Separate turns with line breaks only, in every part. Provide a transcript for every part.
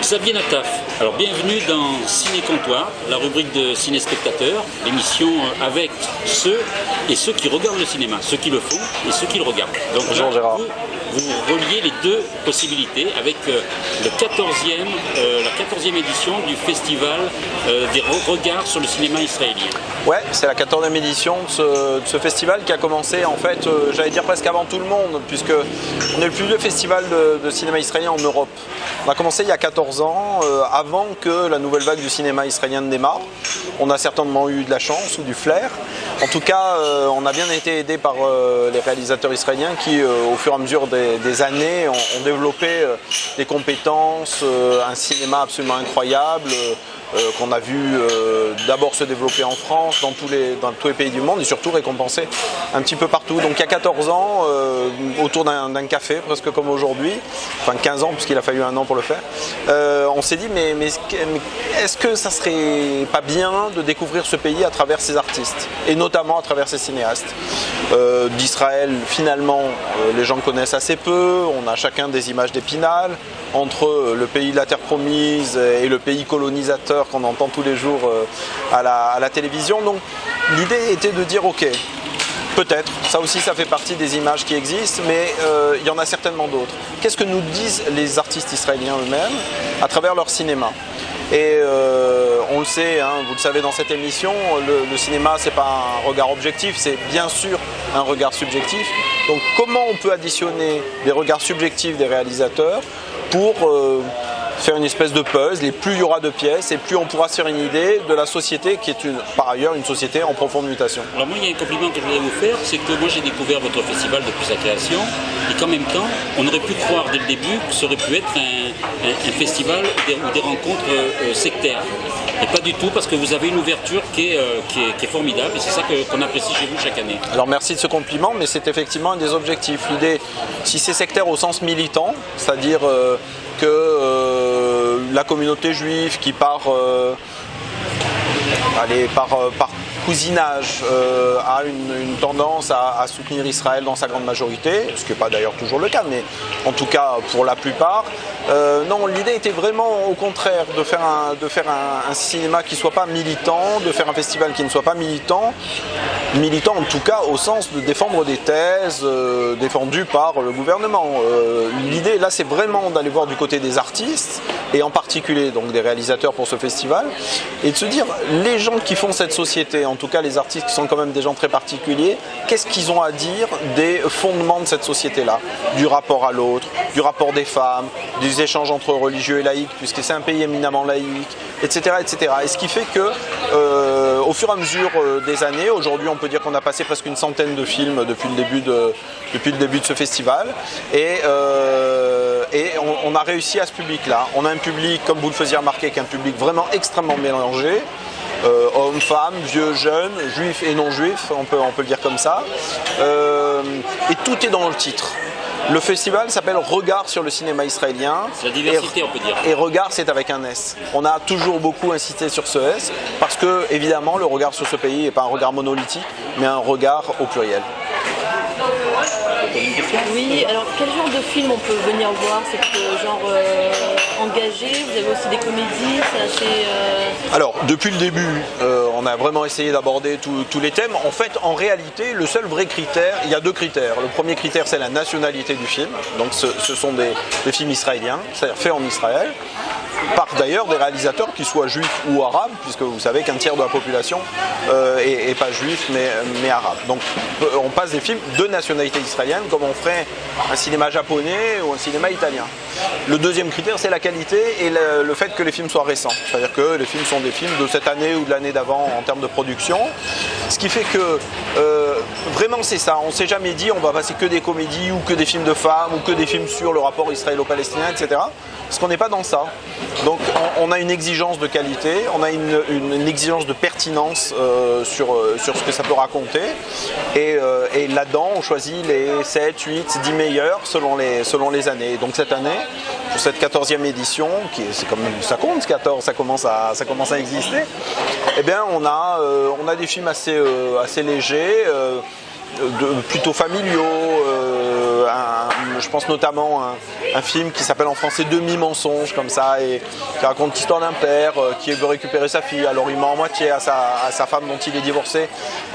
Xavier Nataf. Alors bienvenue dans Ciné Comptoir, la rubrique de Ciné Spectateur, l'émission avec ceux qui regardent le cinéma, ceux qui le font et ceux qui le regardent. Donc
bonjour
là,
Gérard.
Vous reliez les deux possibilités avec la 14e édition du festival des regards sur le cinéma israélien.
Ouais, c'est la 14e édition de ce festival qui a commencé en fait, j'allais dire presque avant tout le monde, puisque on est le plus vieux festival de cinéma israélien en Europe. On a commencé il y a 14 ans, avant que la nouvelle vague du cinéma israélien ne démarre. On a certainement eu de la chance ou du flair. En tout cas, on a bien été aidé par les réalisateurs israéliens qui, au fur et à mesure des années, ont développé des compétences, un cinéma absolument incroyable, qu'on a vu d'abord se développer en France, dans tous les pays du monde et surtout récompensé un petit peu partout. Donc il y a 14 ans, autour d'un café, presque comme aujourd'hui, enfin 15 ans puisqu'il a fallu un an pour le faire, on s'est dit mais est-ce que ça serait pas bien de découvrir ce pays à travers ses artistes et notamment à travers ses cinéastes. D'Israël, finalement, les gens connaissent assez peu, on a chacun des images d'Épinal, entre le pays de la terre promise et le pays colonisateur qu'on entend tous les jours à la télévision. Donc l'idée était de dire ok, peut-être, ça aussi ça fait partie des images qui existent, mais il y en a certainement d'autres. Qu'est-ce que nous disent les artistes israéliens eux-mêmes à travers leur cinéma ? Et on le sait, hein, vous le savez dans cette émission, le cinéma c'est pas un regard objectif, c'est bien sûr un regard subjectif. Donc comment on peut additionner des regards subjectifs des réalisateurs pour faire une espèce de puzzle, et plus il y aura de pièces, et plus on pourra se faire une idée de la société qui est par ailleurs une société en profonde mutation.
Alors moi il y a un compliment que je voudrais vous faire, c'est que moi j'ai découvert votre festival depuis sa création, et qu'en même temps, on aurait pu croire dès le début que ça aurait pu être un festival ou des rencontres sectaires. Et pas du tout, parce que vous avez une ouverture qui est formidable, et c'est ça qu'on apprécie chez vous chaque année.
Alors merci de ce compliment, mais c'est effectivement un des objectifs. L'idée, si c'est sectaire au sens militant, c'est-à-dire que la communauté juive qui par cousinage a une tendance à soutenir Israël dans sa grande majorité, ce qui n'est pas d'ailleurs toujours le cas, mais en tout cas pour la plupart. Non, l'idée était vraiment au contraire de faire un cinéma qui ne soit pas militant, de faire un festival qui ne soit pas militant en tout cas au sens de défendre des thèses défendues par le gouvernement. L'idée là c'est vraiment d'aller voir du côté des artistes, et en particulier donc des réalisateurs pour ce festival, et de se dire les gens qui font cette société, en tout cas les artistes qui sont quand même des gens très particuliers, qu'est-ce qu'ils ont à dire des fondements de cette société-là, du rapport à l'autre, du rapport des femmes, des échanges entre religieux et laïcs, puisque c'est un pays éminemment laïque, etc., etc. Et ce qui fait que, au fur et à mesure des années, aujourd'hui on peut dire qu'on a passé presque une centaine de films depuis le début de ce festival, et on a réussi à ce public-là. On a un public, comme vous le faisiez remarquer, qui est un public vraiment extrêmement mélangé. Hommes, femmes, vieux, jeunes, juifs et non-juifs, on peut le dire comme ça. Et tout est dans le titre. Le festival s'appelle Regard sur le cinéma israélien.
C'est la diversité, on peut dire.
Et Regard, c'est avec un S. On a toujours beaucoup insisté sur ce S, parce que, évidemment, le regard sur ce pays n'est pas un regard monolithique, mais un regard au pluriel.
Oui, alors quel genre de film on peut venir voir? C'est genre engagé, vous avez aussi des comédies, c'est assez...
Alors, depuis le début, on a vraiment essayé d'aborder tous les thèmes. En fait, en réalité, le seul vrai critère, il y a deux critères. Le premier critère, c'est la nationalité du film. Donc ce sont des films israéliens, c'est-à-dire faits en Israël, par d'ailleurs des réalisateurs qui soient juifs ou arabes, puisque vous savez qu'un tiers de la population est pas juif mais arabe. Donc on passe des films de nationalité israélienne comme on ferait un cinéma japonais ou un cinéma italien. Le deuxième critère, c'est la qualité et le fait que les films soient récents. C'est-à-dire que les films sont des films de cette année ou de l'année d'avant en termes de production. Ce qui fait que vraiment c'est ça, on ne s'est jamais dit on va passer que des comédies ou que des films de femmes ou que des films sur le rapport israélo-palestinien, etc. Parce qu'on n'est pas dans ça. Donc on a une exigence de qualité, on a une exigence de pertinence sur ce que ça peut raconter. Et là-dedans, on choisit les 7, 8, 10 meilleurs selon les années. Donc cette année, pour cette 14e édition, c'est comme ça compte, 14, ça commence à exister, eh bien on a des films assez légers, plutôt familiaux, je pense notamment à un film qui s'appelle en français Demi-mensonge, comme ça, et qui raconte l'histoire d'un père qui veut récupérer sa fille. Alors il ment à moitié à sa femme dont il est divorcé,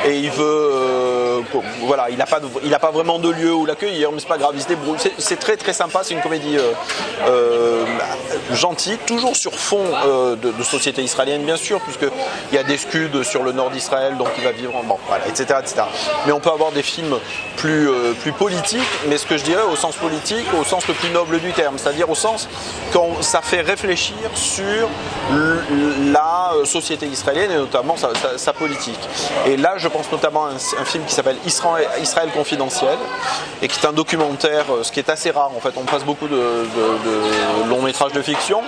et il veut, voilà, il n'a pas vraiment de lieu où l'accueillir, mais c'est pas grave, il se débrouille. C'est très très sympa, c'est une comédie gentille, toujours sur fond de société israélienne bien sûr, puisqu'il y a des scuds sur le nord d'Israël, donc il va vivre, bon, voilà, etc., etc. Mais on peut avoir des films plus politiques, mais ce que je dirais au sens politique, au sens le plus noble du terme, c'est-à-dire au sens quand ça fait réfléchir sur la société israélienne et notamment sa politique. Et là, je pense notamment à un film qui s'appelle Israël confidentiel et qui est un documentaire, ce qui est assez rare en fait. On passe beaucoup de longs métrages de fiction,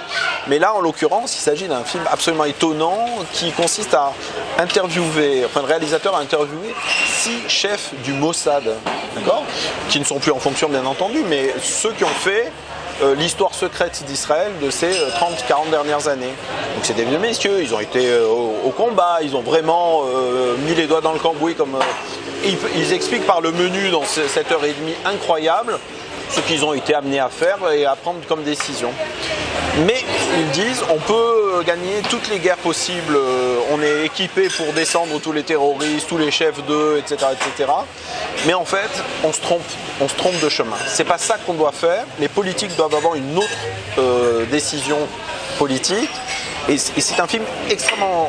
mais là, en l'occurrence, il s'agit d'un film absolument étonnant qui consiste à interviewer, enfin le réalisateur a interviewé 6 chefs du Mossad, d'accord, qui ne sont plus en fonction bien entendu, mais ceux qui ont fait l'histoire secrète d'Israël de ces 30-40 dernières années. Donc c'est des vieux messieurs, ils ont été au combat, ils ont vraiment mis les doigts dans le cambouis comme... Ils expliquent par le menu dans cette heure et demie incroyable ce qu'ils ont été amenés à faire et à prendre comme décision. Mais ils disent on peut gagner toutes les guerres possibles, on est équipé pour descendre tous les terroristes, tous les chefs d'eux, etc., etc. Mais en fait, on se trompe de chemin. C'est pas ça qu'on doit faire. Les politiques doivent avoir une autre décision politique. Et c'est un film extrêmement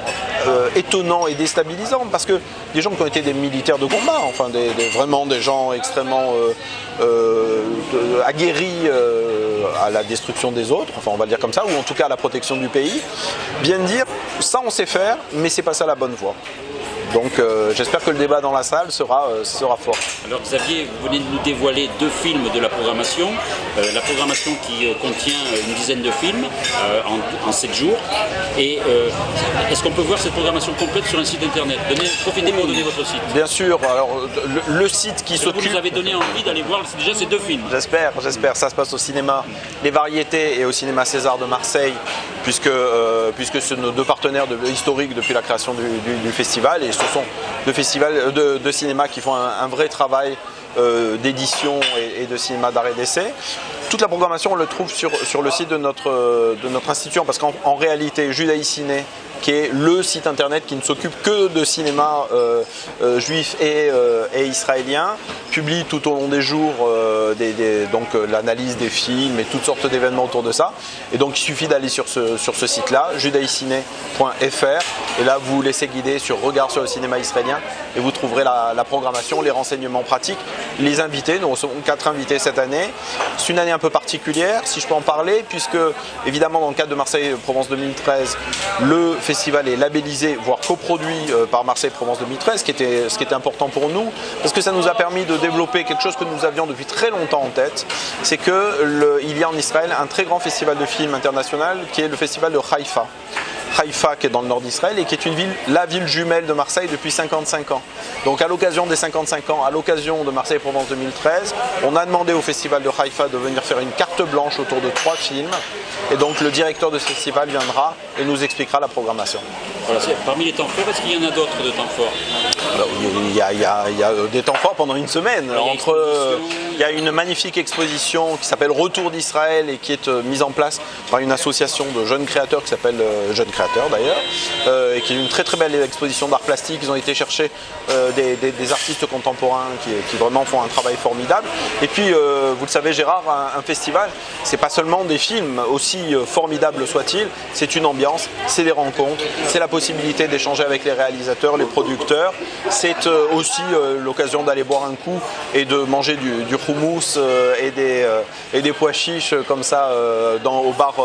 étonnant et déstabilisant parce que des gens qui ont été des militaires de combat, enfin vraiment des gens extrêmement aguerris à la destruction des autres, enfin on va le dire comme ça, ou en tout cas à la protection du pays, viennent dire ça on sait faire, mais c'est pas ça la bonne voie. Donc j'espère que le débat dans la salle sera fort.
Alors Xavier, vous venez de nous dévoiler 2 films de la programmation qui contient une dizaine de films en 7 jours. Et est-ce qu'on peut voir cette programmation complète sur un site internet? Profitez pour donner votre site.
Bien sûr, alors le site qui s'occupe...
Vous nous avez donné envie d'aller voir déjà ces 2 films.
J'espère, ça se passe au cinéma Les Variétés et au cinéma César de Marseille, puisque ce sont nos 2 partenaires historiques depuis la création du festival, et ce sont 2 festivals de cinéma qui font un vrai travail d'édition et de cinéma d'art et d'essai. Toute la programmation, on le trouve sur le site de notre institution, parce qu'en réalité, Judaïciné, qui est le site internet qui ne s'occupe que de cinéma juif et israélien, publie tout au long des jours donc l'analyse des films et toutes sortes d'événements autour de ça. Et donc il suffit d'aller sur ce site-là, judaïciné.fr, et là vous vous laissez guider sur Regard sur le cinéma israélien et vous trouverez la programmation, les renseignements pratiques, les invités. Nous recevons 4 invités cette année. C'est une année un peu particulière, si je peux en parler, puisque évidemment dans le cadre de Marseille Provence 2013, le festival est labellisé, voire coproduit par Marseille Provence 2013, ce qui était important pour nous, parce que ça nous a permis de développer quelque chose que nous avions depuis très longtemps en tête, c'est qu'il y a en Israël un très grand festival de films international qui est le festival de Haïfa. Haïfa qui est dans le nord d'Israël et qui est la ville jumelle de Marseille depuis 55 ans. Donc à l'occasion des 55 ans, à l'occasion de Marseille Provence 2013, on a demandé au festival de Haïfa de venir faire une carte blanche autour de 3 films. Et donc le directeur de ce festival viendra et nous expliquera la programmation.
Voilà, parmi les temps forts, est-ce qu'il y en a d'autres de temps forts?
Il y a des temps forts pendant une semaine. Il y a une magnifique exposition qui s'appelle Retour d'Israël et qui est mise en place par une association de jeunes créateurs qui s'appelle Jeunes Créateurs d'ailleurs, et qui est une très très belle exposition d'art plastique. Ils ont été chercher des artistes contemporains qui vraiment font un travail formidable. Et puis, vous le savez Gérard, un festival, c'est pas seulement des films, aussi formidables soient-ils, c'est une ambiance, c'est des rencontres, c'est la possibilité d'échanger avec les réalisateurs, les producteurs, c'est aussi l'occasion d'aller boire un coup et de manger du houmous et des pois chiches comme ça au bar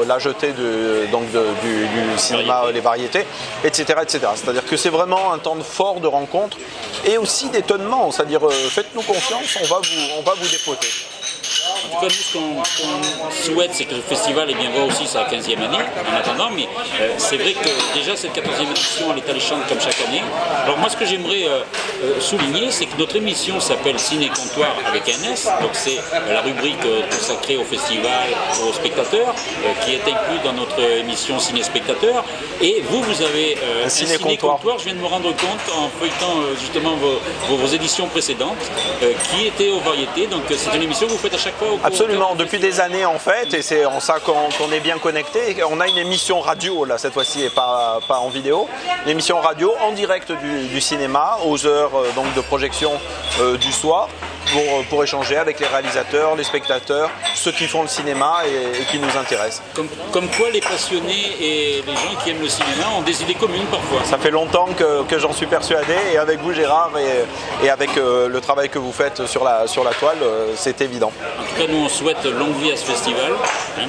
La Jetée du cinéma Les Variétés, etc. C'est-à-dire que c'est vraiment un temps fort de rencontre et aussi d'étonnement, c'est-à-dire faites-nous confiance, on va vous dépoter.
En tout cas, nous, ce qu'on souhaite, c'est que le festival voit aussi sa 15e année en attendant, mais c'est vrai que déjà cette 14e édition, elle est alléchante comme chaque année. Alors moi, ce que j'aimerais souligner, c'est que notre émission s'appelle Ciné Comptoir avec un S, donc c'est la rubrique consacrée au festival, aux spectateurs, qui est inclus dans notre émission Ciné Spectateur. Et vous avez un Ciné Comptoir. Je viens de me rendre compte en feuilletant justement vos éditions précédentes, qui étaient aux variétés. Donc c'est une émission que vous faites à chaque fois au
Absolument, depuis des années en fait, et c'est en ça qu'on est bien connecté. On a une émission radio là cette fois-ci et pas en vidéo, une émission radio en direct du cinéma aux heures donc de projection du soir. Pour échanger avec les réalisateurs, les spectateurs, ceux qui font le cinéma et qui nous intéressent.
Comme quoi les passionnés et les gens qui aiment le cinéma ont des idées communes parfois.
Ça fait longtemps que j'en suis persuadé et avec vous Gérard et avec le travail que vous faites sur la toile, c'est évident.
En tout cas nous on souhaite longue vie à ce festival,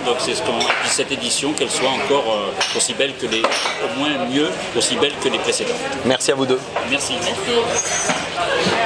donc c'est ce qu'on, et puis cette édition qu'elle soit encore aussi belle que au moins mieux, aussi belle que les précédentes.
Merci à vous deux.
Merci.
Merci.